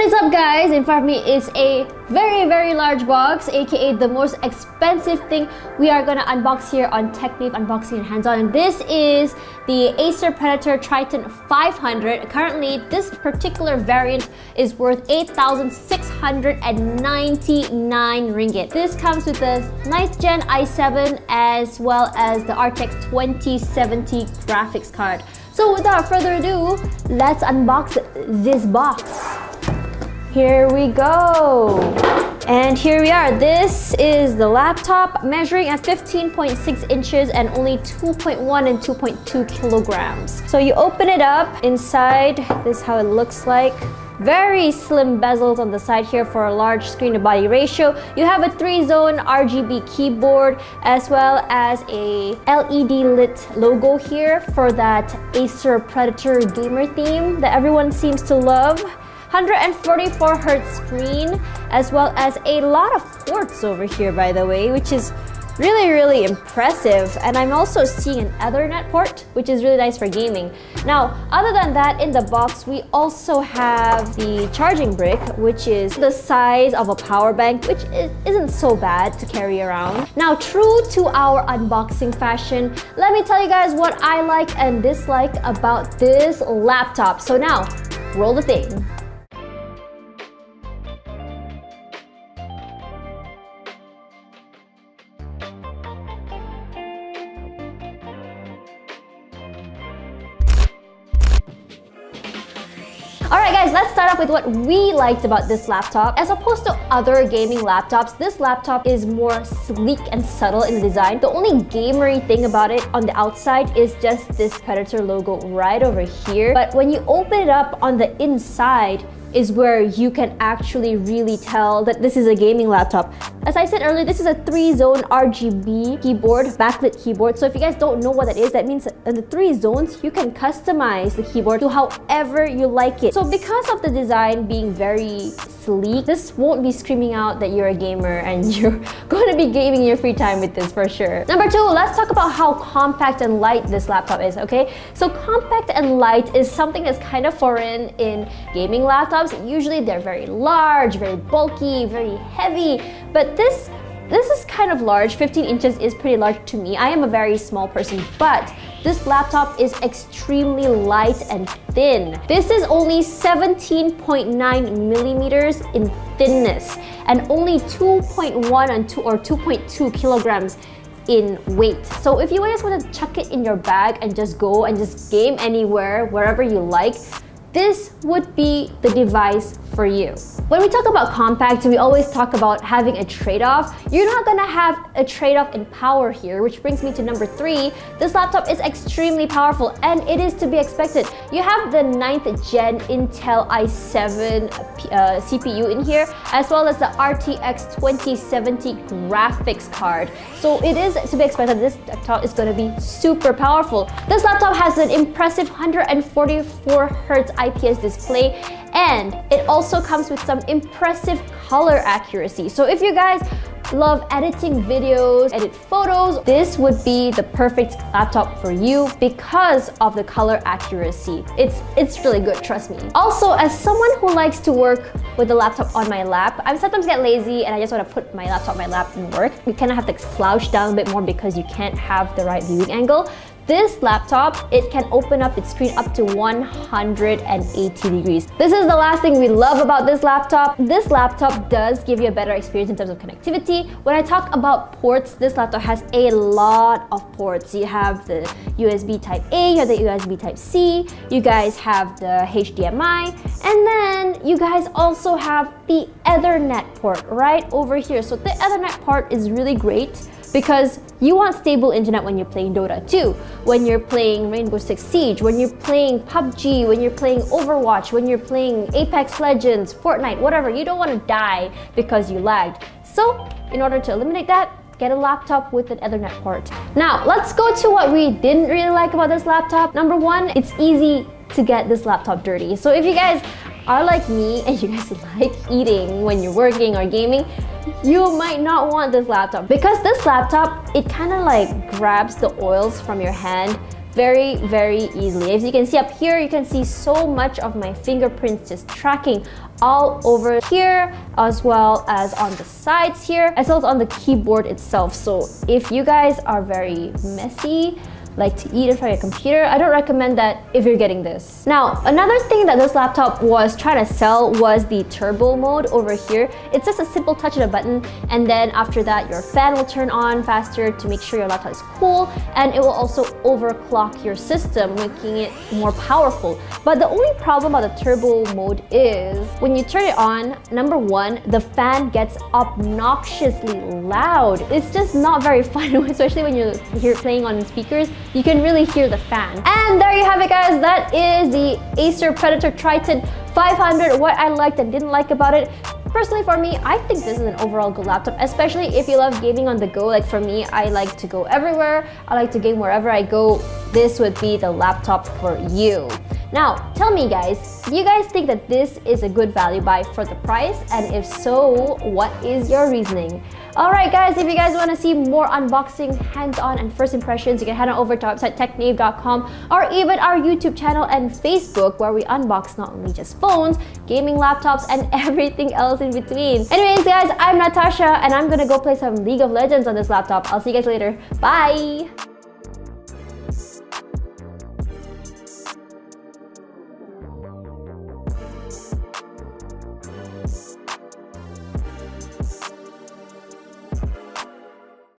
is up, guys? In front of me is a very large box, aka the most expensive thing we are gonna unbox here on TechNave Unboxing and Hands-On, and this is the Acer Predator Triton 500. Currently, this particular variant is worth 8,699 ringgit. This comes with the 9th Gen i7 as well as the RTX 2070 graphics card. So without further ado, let's unbox this box. Here we go. And here we are. This is the laptop measuring at 15.6 inches and only 2.1 and 2.2 kilograms. So you open it up. Inside, this is how it looks like. Very slim bezels on the side here for a large screen to body ratio. You have a 3-zone RGB keyboard as well as a LED lit logo here for that Acer Predator gamer theme that everyone seems to love. 144 Hz screen, as well as a lot of ports over here, by the way, which is really impressive. And I'm also seeing an Ethernet port, which is really nice for gaming. Now, other than that, in the box, we also have the charging brick, which is the size of a power bank, which isn't so bad to carry around. Now, true to our unboxing fashion, let me tell you guys what I like and dislike about this laptop. So now, roll the thing. Alright guys, let's start off with what we liked about this laptop. As opposed to other gaming laptops, this laptop is more sleek and subtle in the design. The only gamery thing about it on the outside is just this Predator logo right over here. But when you open it up on the inside, is where you can actually really tell that this is a gaming laptop. As I said earlier, this is a 3-zone RGB keyboard, backlit keyboard. So if you guys don't know what that is, that means in the 3 zones, you can customize the keyboard to however you like it. So because of the design being very sleek, this won't be screaming out that you're a gamer and you're going to be gaming in your free time with this for sure. Number 2, let's talk about how compact and light this laptop is, okay? So compact and light is something that's kind of foreign in gaming laptops. Usually they're very large, very bulky, very heavy, but this is kind of large. 15 inches is pretty large to me. I am a very small person, but this laptop is extremely light and thin. This is only 17.9 millimeters in thinness and only 2.1 and 2.2 kilograms in weight. So if you guys want to chuck it in your bag and just go and just game anywhere, wherever you like, this would be the device for you. When we talk about compact, we always talk about having a trade-off. You're not gonna have a trade-off in power here, which brings me to number 3. This laptop is extremely powerful and it is to be expected. You have the 9th Gen Intel i7 CPU in here, as well as the RTX 2070 graphics card. So it is to be expected this laptop is gonna be super powerful. This laptop has an impressive 144 Hz IPS display, and it also comes with some impressive color accuracy. So if you guys love editing videos, edit photos, this would be the perfect laptop for you because of the color accuracy. It's really good, trust me. Also, as someone who likes to work with the laptop on my lap, I sometimes get lazy and I just want to put my laptop on my lap and work. You kind of have to slouch down a bit more because you can't have the right viewing angle. This laptop, it can open up its screen up to 180 degrees. This is the last thing we love about this laptop. This laptop does give you a better experience in terms of connectivity. When I talk about ports, this laptop has a lot of ports. You have the USB Type A, you have the USB Type C, you guys have the HDMI, and then you guys also have the Ethernet port right over here. So the Ethernet port is really great because you want stable internet when you're playing Dota 2, when you're playing Rainbow Six Siege, when you're playing PUBG, when you're playing Overwatch, when you're playing Apex Legends, Fortnite, whatever. You don't want to die because you lagged. So in order to eliminate that, get a laptop with an Ethernet port. Now, let's go to what we didn't really like about this laptop. Number 1, it's easy to get this laptop dirty. So if you guys are like me and you guys like eating when you're working or gaming, you might not want this laptop because this laptop, it kind of like grabs the oils from your hand very easily. As you can see up here, you can see so much of my fingerprints just tracking all over here, as well as on the sides here, as well as on the keyboard itself. So if you guys are very messy, like to eat in front of your computer, I don't recommend that if you're getting this. Now, another thing that this laptop was trying to sell was the turbo mode over here. It's just a simple touch of a button, and then after that, your fan will turn on faster to make sure your laptop is cool, and it will also overclock your system, making it more powerful. But the only problem about the turbo mode is when you turn it on, number one, the fan gets obnoxiously loud. It's just not very fun, especially when you're playing on speakers. You can really hear the fan. And there you have it, guys. That is the Acer Predator Triton 500. What I liked and didn't like about it. Personally, for me, I think this is an overall good laptop, especially if you love gaming on the go. Like for me, I like to go everywhere. I like to game wherever I go. This would be the laptop for you. Now, tell me guys, do you guys think that this is a good value buy for the price? And if so, what is your reasoning? Alright guys, if you guys want to see more unboxing, hands-on, and first impressions, you can head on over to our website technave.com, or even our YouTube channel and Facebook, where we unbox not only just phones, gaming laptops, and everything else in between. Anyways guys, I'm Natasha, and I'm gonna go play some League of Legends on this laptop. I'll see you guys later. Bye!